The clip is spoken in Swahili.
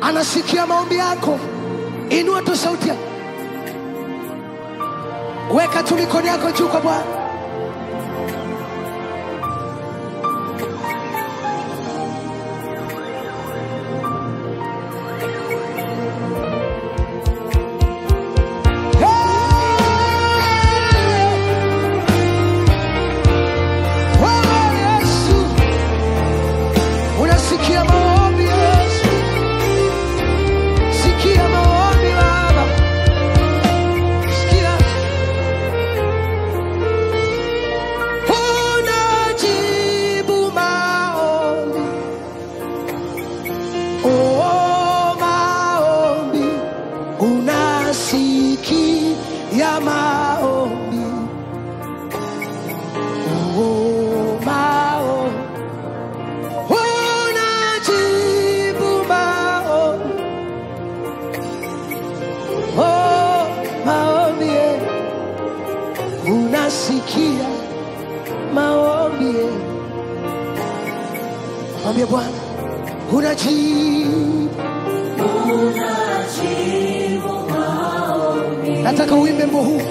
anasikia maombi yako. Inua tu sauti yako, weka tu mikono yako juu kwa Bwana. Unasikia maombi. Mwambie Bwana, unajibu maombi. Nataka uimbe wimbo huu.